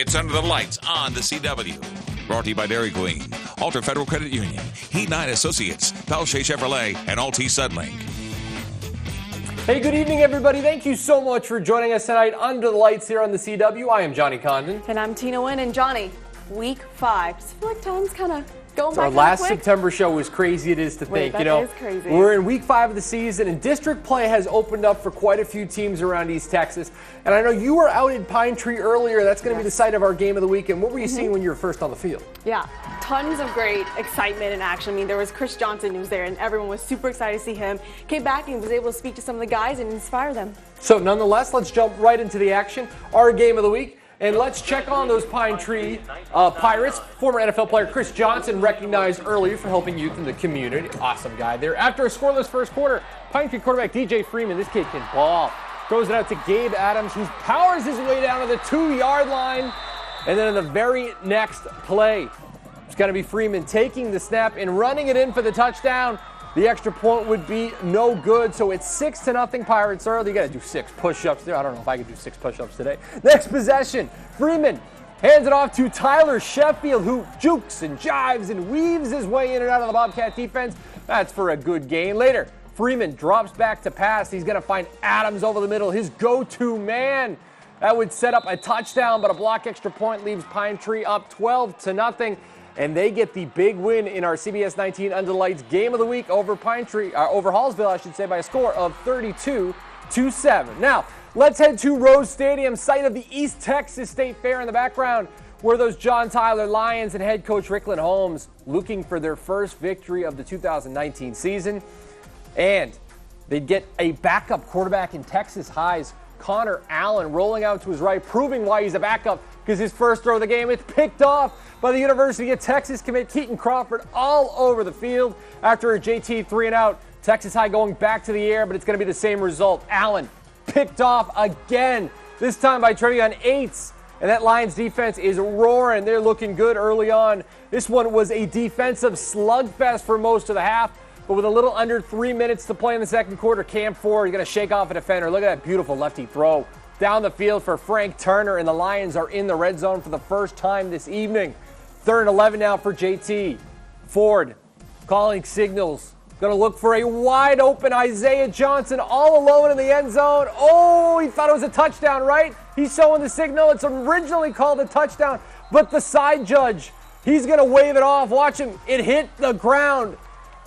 It's Under the Lights on the CW. Brought to you by Dairy Queen, Alter Federal Credit Union, Heat9 Associates, Palshay Chevrolet, and Alti Sudlink. Hey, good evening, everybody. Thank you so much for joining us tonight under the lights here on the CW. I am Johnny Condon. And I'm Tina Wynn. And Johnny, week 5. Just feel like time's kind of going by Our last quick. September show was crazy. It is to think. That is crazy. We're in week 5 of the season, and district play has opened up for quite a few teams around East Texas. And I know you were out in Pine Tree earlier. That's going to be the site of our game of the week. And what were you seeing when you were first on the field? Yeah, tons of great excitement and action. I mean, there was Chris Johnson who was there, and everyone was super excited to see him. Came back and was able to speak to some of the guys and inspire them. So nonetheless, let's jump right into the action. Our game of the week. And let's check on those Pine Tree Pirates. Former NFL player Chris Johnson recognized earlier for helping youth in the community. Awesome guy there. After a scoreless first quarter, Pine Tree quarterback DJ Freeman, this kid can ball. Throws it out to Gabe Adams, who powers his way down to the 2-yard line. And then in the very next play, it's going to be Freeman taking the snap and running it in for the touchdown. The extra point would be no good, so it's 6-0 Pirates early. You got to do 6 push-ups there. I don't know if I could do 6 push-ups today. Next possession, Freeman hands it off to Tyler Sheffield, who jukes and jives and weaves his way in and out of the Bobcat defense. That's for a good gain. Later, Freeman drops back to pass. He's going to find Adams over the middle, his go-to man. That would set up a touchdown, but a block extra point leaves Pine Tree up 12-0. And they get the big win in our CBS 19 Under the Lights game of the week over over HALLSVILLE, I should say, by a score of 32-7. Now, let's head to Rose Stadium, site of the East Texas State Fair in the background, where those John Tyler Lions and head coach Rickland Holmes looking for their first victory of the 2019 season. And they'd get a backup quarterback in Texas High's Connor Allen rolling out to his right, proving why he's a backup, because his first throw of the game, it's picked off by the University of Texas commit Keaton Crawford all over the field. After a JT 3-and-out, Texas High going back to the air, but it's going to be the same result. Allen picked off again, this time by Trevion Yates. And that Lions defense is roaring. They're looking good early on. This one was a defensive slugfest for most of the half. But with a little under 3 minutes to play in the second quarter, Cam Ford is going to shake off a defender. Look at that beautiful lefty throw down the field for Frank Turner, and the Lions are in the red zone for the first time this evening. 3rd and 11 now for JT. Ford calling signals. Going to look for a wide open Isaiah Johnson all alone in the end zone. Oh, he thought it was a touchdown, right? He's showing the signal. It's originally called a touchdown, but the side judge, he's going to wave it off. Watch him. It hit the ground.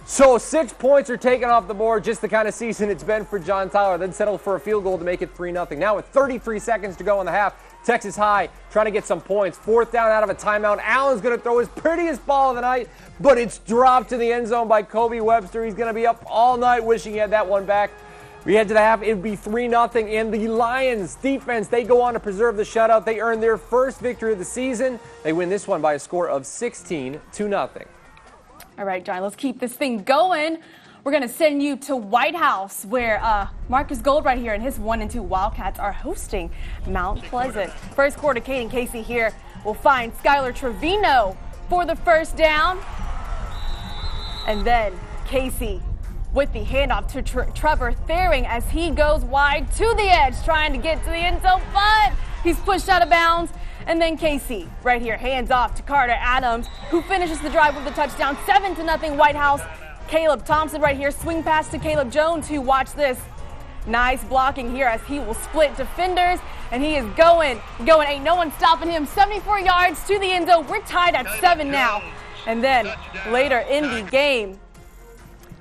So 6 points are taken off the board, just the kind of season it's been for John Tyler. Then settled for a field goal to make it 3-0. Now with 33 seconds to go in the half, Texas High trying to get some points. 4th down out of a timeout. Allen's going to throw his prettiest ball of the night, but it's dropped to the end zone by Kobe Webster. He's going to be up all night wishing he had that one back. We head to the half. It would be 3-0. And the Lions defense, they go on to preserve the shutout. They earn their first victory of the season. They win this one by a score of 16-0. All right, John, let's keep this thing going. We're going to send you to White House, where Marcus Gold right here and his 1-2 Wildcats are hosting Mount Pleasant. First quarter, Caden Casey here will find Skylar Trevino for the first down. And then Casey with the handoff to Trevor Thering as he goes wide to the edge, trying to get to the end zone, but he's pushed out of bounds. And then Casey right here, hands off to Carter Adams, who finishes the drive with a touchdown, 7-0 White House. Caleb Thompson right here, swing pass to Caleb Jones, who, watch this, nice blocking here as he will split defenders, and he is going, ain't no one stopping him, 74 yards to the end zone. We're tied at 7 now. And then later in the game,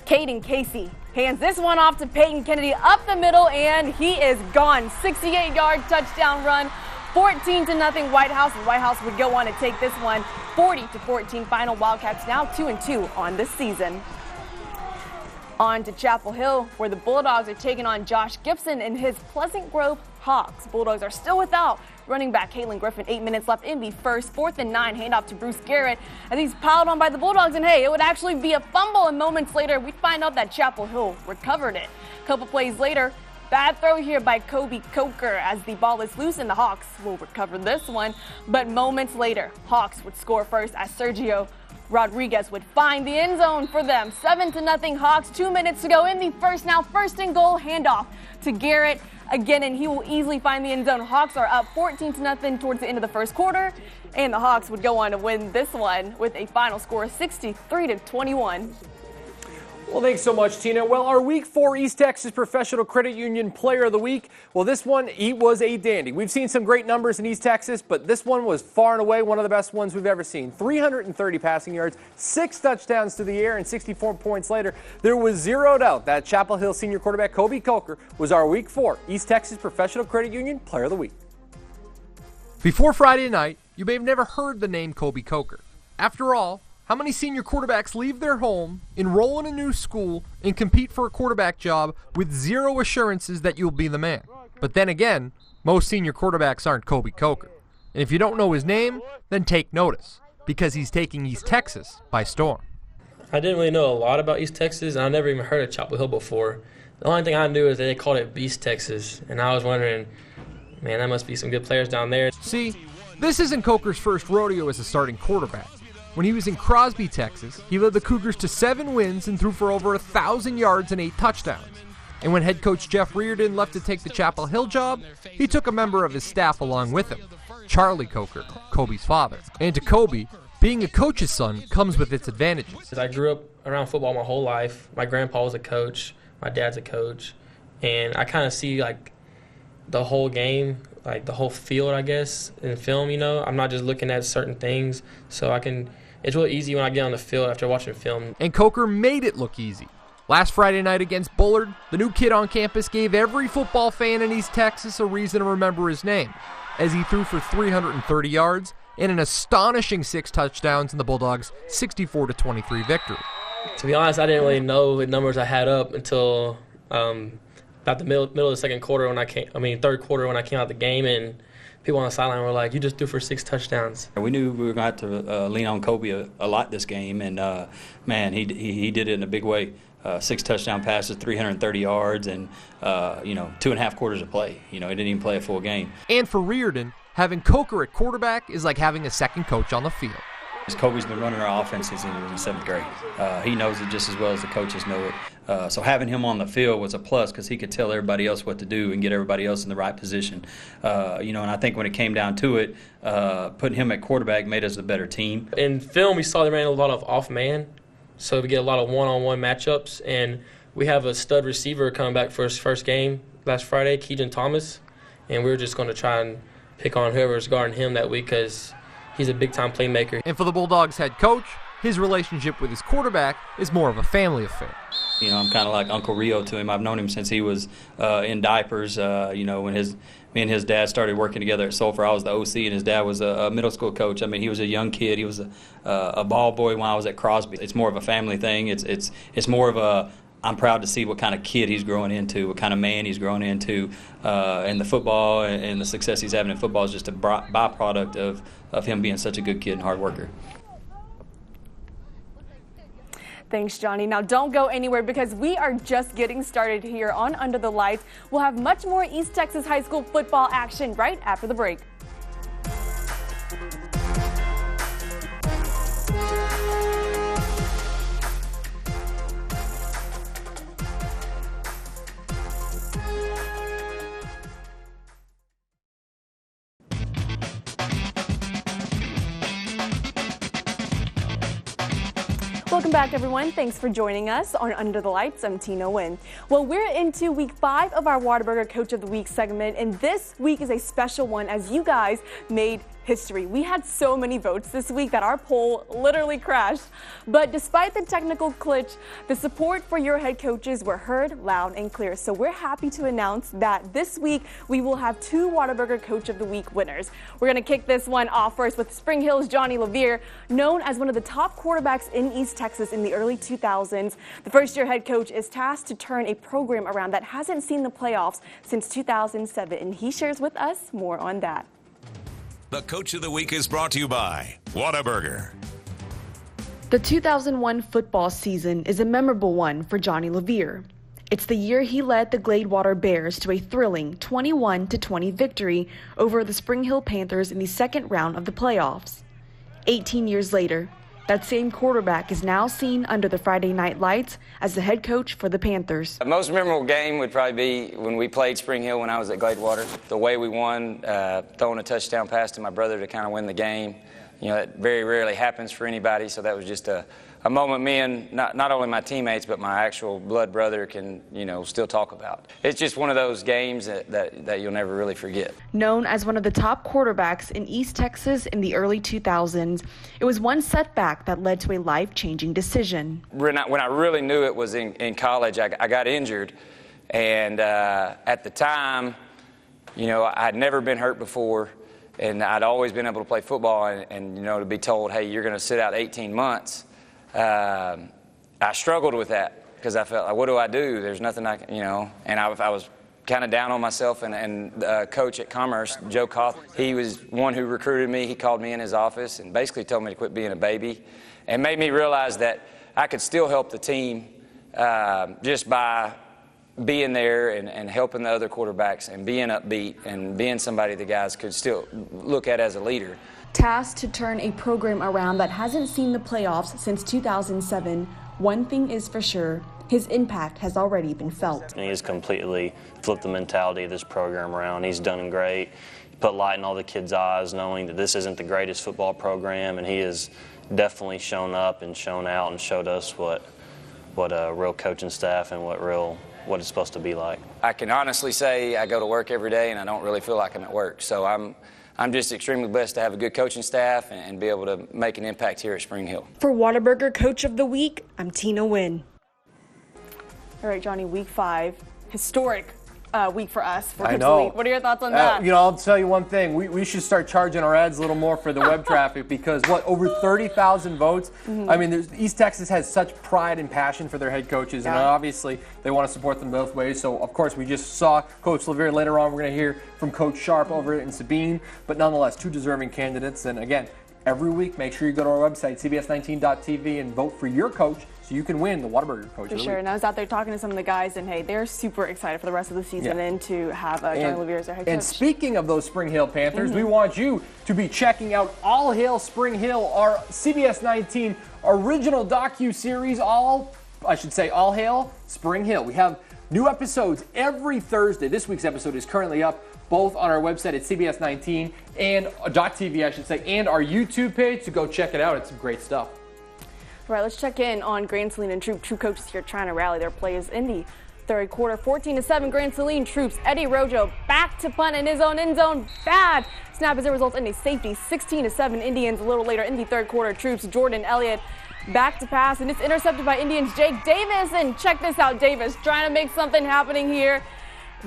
Caden Casey hands this one off to Peyton Kennedy up the middle, and he is gone. 68-yard touchdown run. 14-0 White House, and White House would go on to take this one 40-14 final. Wildcats now 2-2 on this season. On to Chapel Hill, where the Bulldogs are taking on Josh Gibson and his Pleasant Grove Hawks. Bulldogs are still without running back Caitlin Griffin. 8 minutes left in the first. 4th and 9, handoff to Bruce Garrett as he's piled on by the Bulldogs, and hey, it would actually be a fumble, and moments later we find out that Chapel Hill recovered it. A couple plays later, bad throw here by Kobe Coker as the ball is loose, and the Hawks will recover this one. But moments later, Hawks would score first as Sergio Rodriguez would find the end zone for them. 7-0 Hawks, 2 minutes to go in the first. Now first and goal, handoff to Garrett again, and he will easily find the end zone. Hawks are up 14-0 towards the end of the first quarter, and the Hawks would go on to win this one with a final score of 63-21. Well, thanks so much, Tina. Well, our Week 4 East Texas Professional Credit Union Player of the Week, well, this one, he was a dandy. We've seen some great numbers in East Texas, but this one was far and away one of the best ones we've ever seen. 330 passing yards, 6 touchdowns to the air, and 64 points later. There was zero doubt that Chapel Hill senior quarterback Kobe Coker was our Week 4 East Texas Professional Credit Union Player of the Week. Before Friday night, you may have never heard the name Kobe Coker. After all, how many senior quarterbacks leave their home, enroll in a new school, and compete for a quarterback job with zero assurances that you'll be the man? But then again, most senior quarterbacks aren't Kobe Coker. And if you don't know his name, then take notice, because he's taking East Texas by storm. I didn't really know a lot about East Texas, and I never even heard of Chapel Hill before. The only thing I knew is that they called it Beast Texas, and I was wondering, man, that must be some good players down there. See, this isn't Coker's first rodeo as a starting quarterback. When he was in Crosby, Texas, he led the Cougars to 7 wins and threw for over 1,000 yards and 8 touchdowns. And when head coach Jeff Reardon left to take the Chapel Hill job, he took a member of his staff along with him, Charlie Coker, Kobe's father. And to Kobe, being a coach's son comes with its advantages. I grew up around football my whole life. My grandpa was a coach, my dad's a coach, and I kind of see like the whole game, like the whole field, I guess, in film, you know. I'm not just looking at certain things, so it's really easy when I get on the field after watching film. And Coker made it look easy. Last Friday night against Bullard, the new kid on campus gave every football fan in East Texas a reason to remember his name, as he threw for 330 yards and an astonishing 6 touchdowns in the Bulldogs' 64-23 victory. To be honest, I didn't really know the numbers I had up until about the middle of the second quarter third quarter when I came out the game, and people on the sideline were like, "You just threw for 6 touchdowns." We knew we were going to have to lean on Kobe a lot this game, and man, he did it in a big way. 6 touchdown passes, 330 yards, and 2.5 quarters of play. He didn't even play a full game. And for Reardon, having Coker at quarterback is like having a second coach on the field. Kobe's been running our offense since he was in 7th grade. He knows it just as well as the coaches know it. So having him on the field was a plus because he could tell everybody else what to do and get everybody else in the right position. And I think when it came down to it, putting him at quarterback made us a better team. In film, we saw they ran a lot of off-man, so we get a lot of one-on-one matchups. And we have a stud receiver coming back for his first game last Friday, Keegan Thomas. And we were just going to try and pick on whoever's guarding him that week because he's a big-time playmaker. And for the Bulldogs head coach, his relationship with his quarterback is more of a family affair. I'm kind of like Uncle Rio to him. I've known him since he was in diapers. When me and his dad started working together at Sulphur, I was the OC, and his dad was a middle school coach. He was a young kid. He was a ball boy when I was at Crosby. It's more of a family thing. It's more of a I'm proud to see what kind of kid he's growing into, what kind of man he's growing into, and the football and the success he's having in football is just a byproduct of him being such a good kid and hard worker. Thanks, Johnny. Now, don't go anywhere because we are just getting started here on Under the Lights. We'll have much more East Texas High School football action right after the break. Welcome back, everyone. Thanks for joining us on Under the Lights. I'm Tina Nguyen. Well, we're into week 5 of our WHATABURGER Coach of the Week segment, and this week is a special one as you guys made history. We had so many votes this week that our poll literally crashed. But despite the technical glitch, the support for your head coaches were heard loud and clear. So we're happy to announce that this week we will have 2 WHATABURGER Coach of the Week winners. We're going to kick this one off first with Spring Hill's Johnny LOUVIER, known as one of the top quarterbacks in East Texas in the early 2000s. The first-year head coach is tasked to turn a program around that hasn't seen the playoffs since 2007, and he shares with us more on that. The Coach of the Week is brought to you by WHATABURGER. The 2001 football season is a memorable one for Johnny LOUVIER. It's the year he led the Gladewater Bears to a thrilling 21-20 victory over the Spring Hill Panthers in the second round of the playoffs. 18 years later, That same quarterback is now seen under the Friday night lights as the head coach for the Panthers. The most memorable game would probably be when we played Spring Hill when I was at Gladewater. The way we won, throwing a touchdown pass to my brother to kind of win the game. You know, that very rarely happens for anybody, so that was just a moment me and not only my teammates but my actual blood brother can, you know, still talk about. It's just one of those games that you'll never really forget. Known as one of the top quarterbacks in East Texas in the early 2000s, it was one setback that led to a life-changing decision. When I really knew it was in college, I got injured, and at the time, you know, I'd never been hurt before, and I'd always been able to play football, and you know, to be told, hey, you're going to sit out 18 months, I struggled with that because I felt like, what do I do? There's nothing I can, you know, and I was kind of down on myself, and coach at Commerce, Joe Koth, he was one who recruited me. He called me in his office and basically told me to quit being a baby and made me realize that I could still help the team just by being there and helping the other quarterbacks and being upbeat and being somebody the guys could still look at as a leader. Tasked to turn a program around that hasn't seen the playoffs since 2007, one thing is for sure, his impact has already been felt. He's completely flipped the mentality of this program around. He's done great. He put light in all the kids' eyes, knowing that this isn't the greatest football program, and he has definitely shown up and shown out and showed us what a real coaching staff and what it's supposed to be like. I can honestly say I go to work every day and I don't really feel like I'm at work. So I'm just extremely blessed to have a good coaching staff and be able to make an impact here at Spring Hill. For WHATABURGER Coach of the Week, I'm Tina Nguyen. All right, Johnny, week 5, historic week for us for I Coach know. of the Week. What are your thoughts on that? You know, I'll tell you one thing. We should start charging our ads a little more for the web traffic because, over 30,000 votes? Mm-hmm. I mean, East Texas has such pride and passion for their head coaches, and obviously they want to support them both ways. So, of course, we just saw Coach LOUVIER. Later on, we're going to hear from Coach Sharp over in Sabine. But nonetheless, 2 deserving candidates. And, again, every week, make sure you go to our website, cbs19.tv, and vote for your coach so you can win the WHATABURGER Coach of the Week. For sure, and I was out there talking to some of the guys, and hey, they're super excited for the rest of the season and to have Johnny LOUVIER as their head coach. And speaking of those Spring Hill Panthers, we want you to be checking out All Hail Spring Hill, our CBS 19 original docu-series, All Hail Spring Hill. We have new episodes every Thursday. This week's episode is currently up both on our website at CBS19 and .tv, and our YouTube page, so go check it out. It's some great stuff. All right, let's check in on Grand Saline and Troop. True coaches here trying to rally their players in the third quarter. 14-7 Grand Saline Troops. Eddie Rojo back to punt in his own end zone. Bad snap as it results in a safety. 16-7 Indians. A little later in the third quarter, Troops. Jordan Elliott back to pass, and it's intercepted by Indians' Jake Davis. And check this out, Davis trying to make something happening here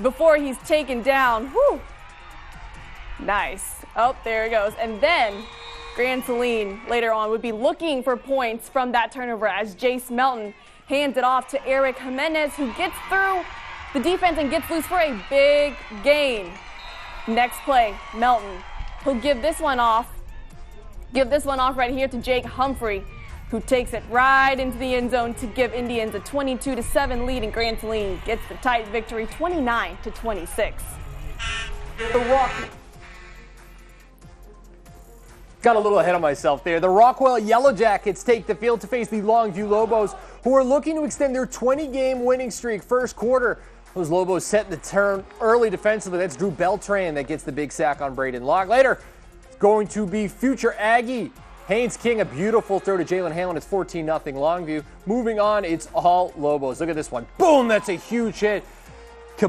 before he's taken down. Whew. Nice. Oh, there he goes. And then Grand Saline later on would be looking for points from that turnover as Jace Melton hands it off to Eric Jimenez, who gets through the defense and gets loose for a big gain. Next play, Melton. He'll give this one off right here to Jake Humphrey, who takes it right into the end zone to give Indians a 22-7 lead, and Grand Saline gets the tight victory, 29-26. Got a little ahead of myself there. The Rockwall Yellow Jackets take the field to face the Longview Lobos, who are looking to extend their 20-game winning streak. First quarter, those Lobos set the turn early defensively. That's Drew Beltran that gets the big sack on Braden Locke. Later, it's going to be future Aggie Haynes King, a beautiful throw to Jalen Hamlin. It's 14-0 Longview. Moving on, it's all Lobos. Look at this one. Boom, that's a huge hit.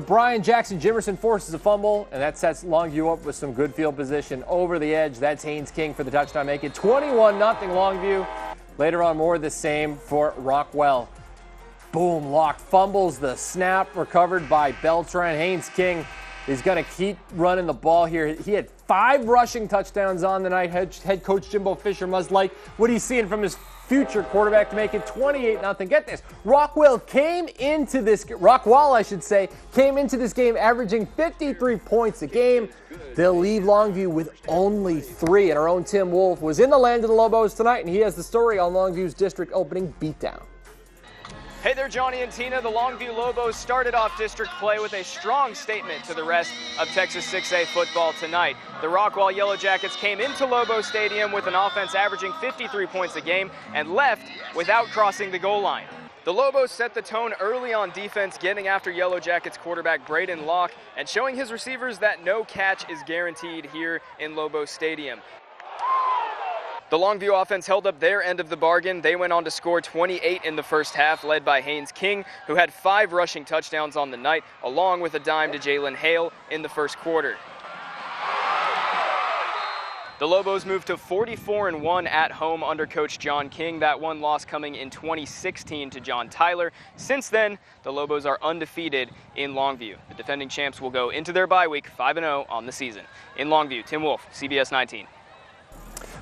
Brian Jackson Jimerson forces a fumble, and that sets Longview up with some good field position over the edge. That's Haynes King for the touchdown. Make it 21-0 Longview. Later on, more of the same for Rockwall. Boom, Locke fumbles the snap, recovered by Beltran. Haynes King is going to keep running the ball here. He had 5 rushing touchdowns on the night. Head coach Jimbo Fisher must like what he's seeing from his future quarterback to make it 28-0. Get this. Rockwall came into this game averaging 53 points a game. They'll leave Longview with only 3. And our own Tim Wolf was in the land of the Lobos tonight, and he has the story on Longview's district opening beatdown. Hey there, Johnny and Tina. The Longview Lobos started off district play with a strong statement to the rest of Texas 6A football tonight. The Rockwall Yellow Jackets came into Lobo Stadium with an offense averaging 53 points a game and left without crossing the goal line. The Lobos set the tone early on defense, getting after Yellow Jackets quarterback Braden Locke and showing his receivers that no catch is guaranteed here in Lobo Stadium. The Longview offense held up their end of the bargain. They went on to score 28 in the first half, led by Haynes King, who had 5 rushing touchdowns on the night, along with a dime to Jalen Hale in the first quarter. The Lobos moved to 44-1 at home under Coach John King. That one loss coming in 2016 to John Tyler. Since then, the Lobos are undefeated in Longview. The defending champs will go into their bye week 5-0 on the season. In Longview, Tim Wolf, CBS 19.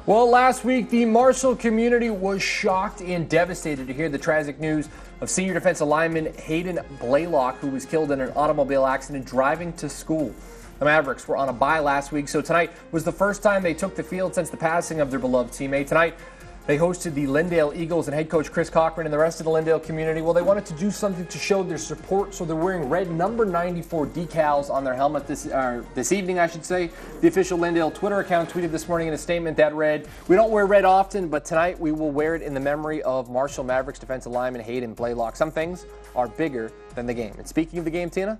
Well, last week, the Marshall community was shocked and devastated to hear the tragic news of senior defensive lineman Hayden Blaylock, who was killed in an automobile accident driving to school. The Mavericks were on a bye last week, so tonight was the first time they took the field since the passing of their beloved teammate. Tonight, they hosted the Lindale Eagles and head coach Chris Cochran and the rest of the Lindale community. Well, they wanted to do something to show their support, so they're wearing red number 94 decals on their helmet this evening, I should say. The official Lindale Twitter account tweeted this morning in a statement that read, "We don't wear red often, but tonight we will wear it in the memory of Marshall Mavericks defensive lineman Hayden Blaylock. Some things are bigger than the game." And speaking of the game, Tina?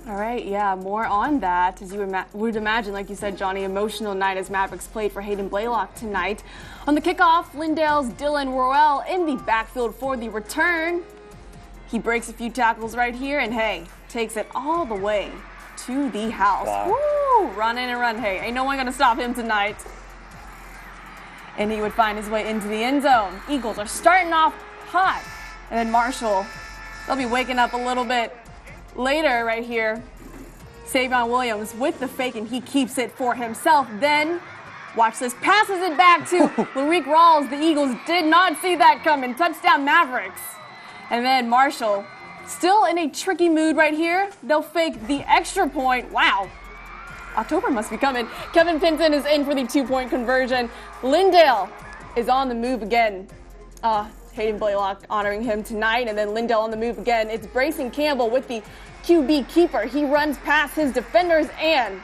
All right, yeah, more on that. As you would imagine, like you said, Johnny, emotional night as Mavericks played for Hayden Blaylock tonight. On the kickoff, Lindale's Dylan Roel in the backfield for the return. He breaks a few tackles right here and, hey, takes it all the way to the house. Wow. Woo! Run in and run. Hey, ain't no one going to stop him tonight. And he would find his way into the end zone. Eagles are starting off hot. And then Marshall, they'll be waking up a little bit later right here. Savion Williams with the fake, and he keeps it for himself. Then, watch this, passes it back to Larique Rawls. The Eagles did not see that coming. Touchdown Mavericks. And then Marshall, still in a tricky mood right here. They'll fake the extra point. Wow. October must be coming. Kevin Pinton is in for the 2-point conversion. Lindale is on the move again. Hayden Blaylock honoring him tonight, and then Lindale on the move again. It's Brayson Campbell with the QB keeper. He runs past his defenders and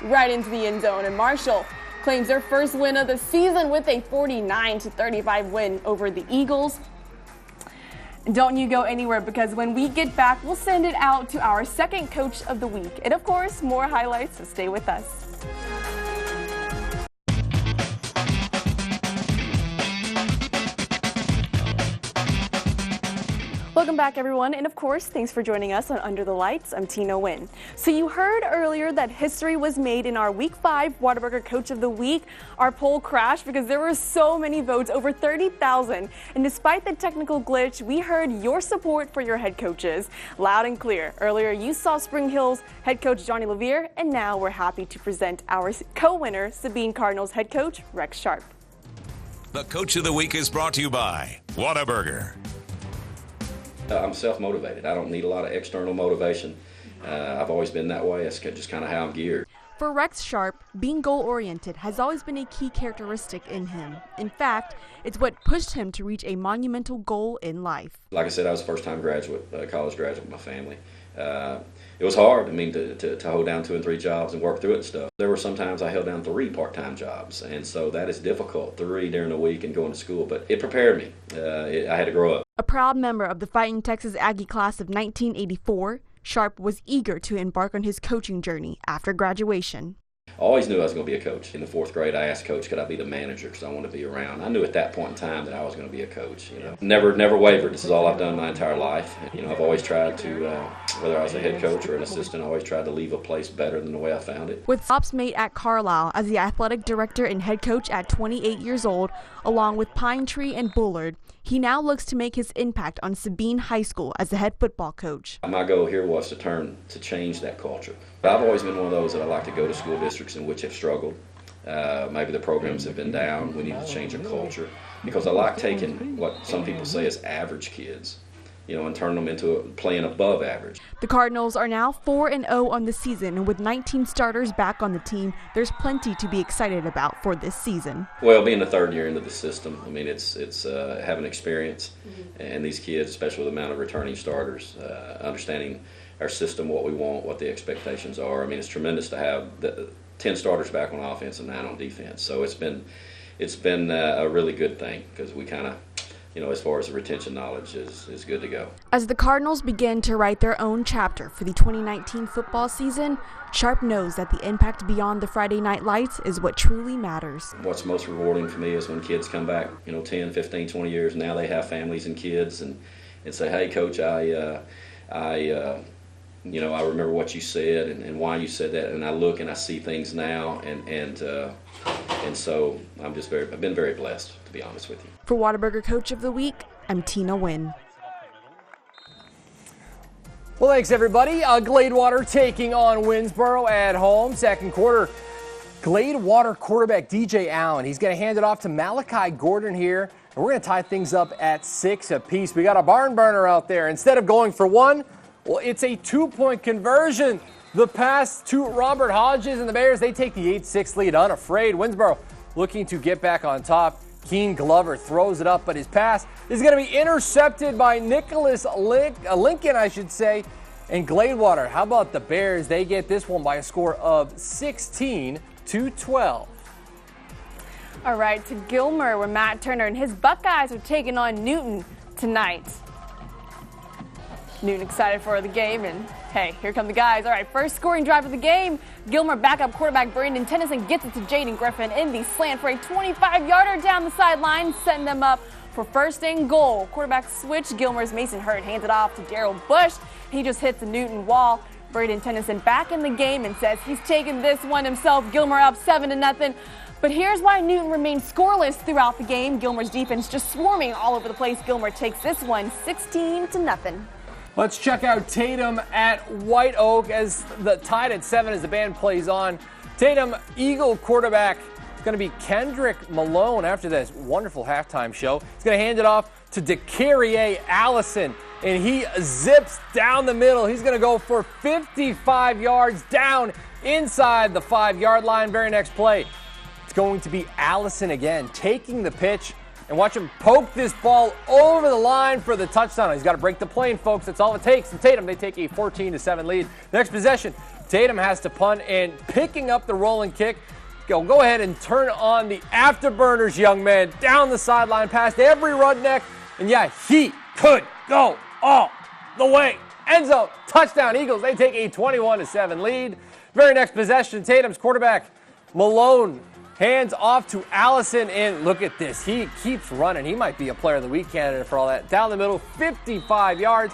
right into the end zone. And Marshall claims their first win of the season with a 49-35 win over the Eagles. Don't you go anywhere, because when we get back, we'll send it out to our second coach of the week. And of course, more highlights, so stay with us. Welcome back, everyone, and of course, thanks for joining us on Under the Lights. I'm Tina Nguyen. So you heard earlier that history was made in our Week 5 WHATABURGER Coach of the Week. Our poll crashed because there were so many votes, over 30,000. And despite the technical glitch, we heard your support for your head coaches loud and clear. Earlier, you saw Spring Hill's head coach Johnny LOUVIER, and now we're happy to present our co-winner, Sabine Cardinals head coach Rex Sharp. The Coach of the Week is brought to you by WHATABURGER. I'm self-motivated. I don't need a lot of external motivation. I've always been that way. That's just kind of how I'm geared. For Rex Sharp, being goal-oriented has always been a key characteristic in him. In fact, it's what pushed him to reach a monumental goal in life. Like I said, I was a first-time graduate, college graduate with my family. It was hard, to hold down 2 and 3 jobs and work through it and stuff. There were some times I held down 3 part-time jobs, and so that is difficult, 3 during the week and going to school, but it prepared me. I had to grow up. A proud member of the Fighting Texas Aggie class of 1984, Sharp was eager to embark on his coaching journey after graduation. I always knew I was going to be a coach. In the 4th grade, I asked Coach, could I be the manager, because I wanted to be around. I knew at that point in time that I was going to be a coach. Never wavered. This is all I've done my entire life. I've always tried to, whether I was a head coach or an assistant, I always tried to leave a place better than the way I found it. With Sharp's mate at Carlisle as the athletic director and head coach at 28 years old, along with Pine Tree and Bullard, he now looks to make his impact on Sabine High School as the head football coach. My goal here was to change that culture. But I've always been one of those that I like to go to school districts in which have struggled. Maybe the programs have been down. We need to change a culture. Because I like taking what some people say is average kids and turn them into playing above average. The Cardinals are now 4-0 on the season, and with 19 starters back on the team, there's plenty to be excited about for this season. Well, being the third year into the system, I mean, it's having experience, and these kids, especially with the amount of returning starters, understanding our system, what we want, what the expectations are. I mean, it's tremendous to have 10 starters back on offense and 9 on defense. So it's been a really good thing because we kind of, as far as the retention knowledge is good to go. As the Cardinals begin to write their own chapter for the 2019 football season, Sharp knows that the impact beyond the Friday night lights is what truly matters. What's most rewarding for me is when kids come back, 10, 15, 20 years, now they have families and kids and say, hey, Coach, I remember what you said and why you said that, and I look and I see things now, and so I've been very blessed, to be honest with you. For WHATABURGER Coach of the Week, I'm Tina Nguyen. Well, thanks everybody. Gladewater taking on Winsboro at home. Second quarter, Gladewater quarterback DJ Allen. He's going to hand it off to Malachi Gordon here, and we're going to tie things up at 6 apiece. We got a barn burner out there. Instead of going for one, well, it's a 2-point conversion. The pass to Robert Hodges and the Bears, they take the 8-6 lead unafraid. Winsboro looking to get back on top. Keen Glover throws it up, but his pass is going to be intercepted by Nicholas Lincoln, I should say. And Gladewater, how about the Bears? They get this one by a score of 16-12. All right, to Gilmer, where Matt Turner and his Buckeyes are taking on Newton tonight. Newton excited for the game, and hey, here come the guys. All right, first scoring drive of the game. Gilmer backup quarterback Brandon Tennyson gets it to Jaden Griffin in the slant for a 25-yarder down the sideline, setting them up for first and goal. Quarterback switch. Gilmer's Mason Hurt hands it off to Daryl Bush. He just hits the Newton wall. Brandon Tennyson back in the game and says he's taking this one himself. Gilmer up 7-0. But here's why Newton remains scoreless throughout the game. Gilmer's defense just swarming all over the place. Gilmer takes this one 16-0. Let's check out Tatum at White Oak as the tied at 7 as the band plays on. Tatum, Eagle quarterback, is going to be Kendrick Malone after this wonderful halftime show. He's going to hand it off to DeCarrier Allison, and he zips down the middle. He's going to go for 55 yards down inside the 5-yard line. Very next play, it's going to be Allison again, taking the pitch. And watch him poke this ball over the line for the touchdown. He's got to break the plane, folks. That's all it takes. And Tatum, they take a 14-7 lead. Next possession, Tatum has to punt, and picking up the rolling kick. Go ahead and turn on the afterburners, young man. Down the sideline, past every Roughnecks. And yeah, he could go all the way. End zone, touchdown, Eagles. They take a 21-7 lead. Very next possession, Tatum's quarterback, Malone, hands off to Allison, and look at this. He keeps running. He might be a player of the week candidate for all that. Down the middle, 55 yards.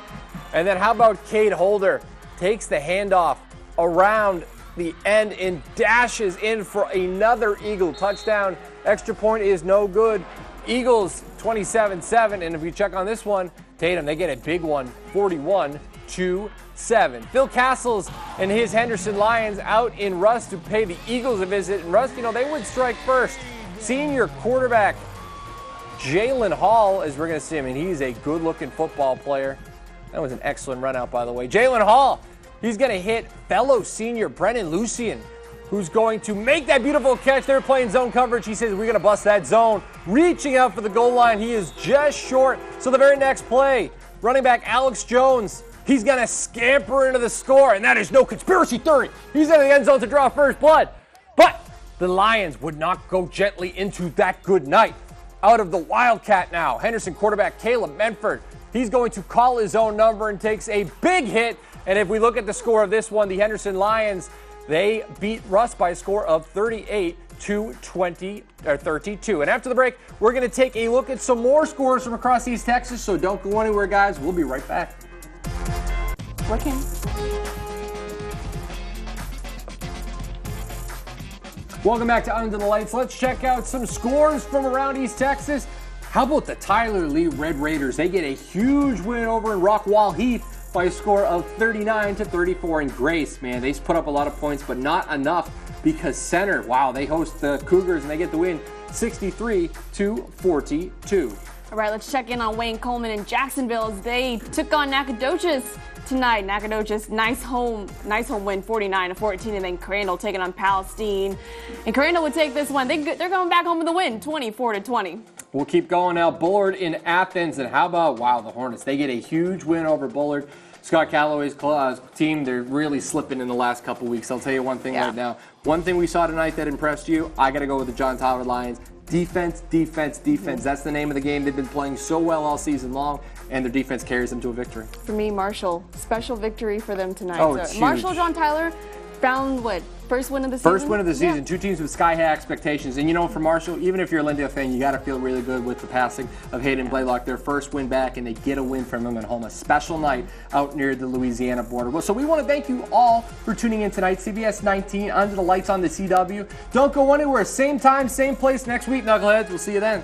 And then how about Cade Holder? Takes the handoff around the end and dashes in for another Eagle touchdown. Extra point is no good. Eagles 27-7. And if we check on this one, Tatum, they get a big one, 41-7. Phil Castles and his Henderson Lions out in Rust to pay the Eagles a visit. And Rust, they would strike first. Senior quarterback Jalen Hall, as we're going to see him, and he's a good-looking football player. That was an excellent run out, by the way. Jalen Hall, he's going to hit fellow senior Brennan Lucian, who's going to make that beautiful catch. They're playing zone coverage. He says, we're going to bust that zone. Reaching out for the goal line. He is just short. So the very next play, running back Alex Jones, he's going to scamper into the score, and that is no conspiracy theory. He's in the end zone to draw first blood. But the Lions would not go gently into that good night. Out of the Wildcat now, Henderson quarterback Caleb Menford. He's going to call his own number and takes a big hit. And if we look at the score of this one, the Henderson Lions, they beat Russ by a score of 38-32. And after the break, we're going to take a look at some more scores from across East Texas. So don't go anywhere, guys. We'll be right back. Working. Welcome back to Under the Lights. Let's check out some scores from around East Texas. How about the Tyler Lee Red Raiders? They get a huge win over in Rockwall Heath by a score of 39-34. And Grace, man, they put up a lot of points, but not enough because Center, wow, they host the Cougars and they get the win 63-42. All right, let's check in on Wayne Coleman in Jacksonville as they took on Nacogdoches tonight. Nacogdoches, nice home win, 49-14, and then Crandall taking on Palestine. And Crandall would take this one. They're going back home with a win, 24-20. We'll keep going now. Bullard in Athens, and how about, wow, the Hornets. They get a huge win over Bullard. Scott Calloway's team, they're really slipping in the last couple weeks. I'll tell you one thing right now. One thing we saw tonight that impressed you, I got to go with the John Tyler Lions. Defense, defense, defense. That's the name of the game. They've been playing so well all season long, and their defense carries them to a victory. For me, Marshall, special victory for them tonight. Oh, it's huge. Marshall, John Tyler found what? First win of the season? First win of the season. Two teams with sky-high expectations. And you know, for Marshall, even if you're a Lindale fan, you got to feel really good with the passing of Hayden Blaylock. Their first win back, and they get a win from him at home. A special night out near the Louisiana border. Well, so we want to thank you all for tuning in tonight. CBS 19, Under the Lights on the CW. Don't go anywhere. Same time, same place next week, Knuckleheads. We'll see you then.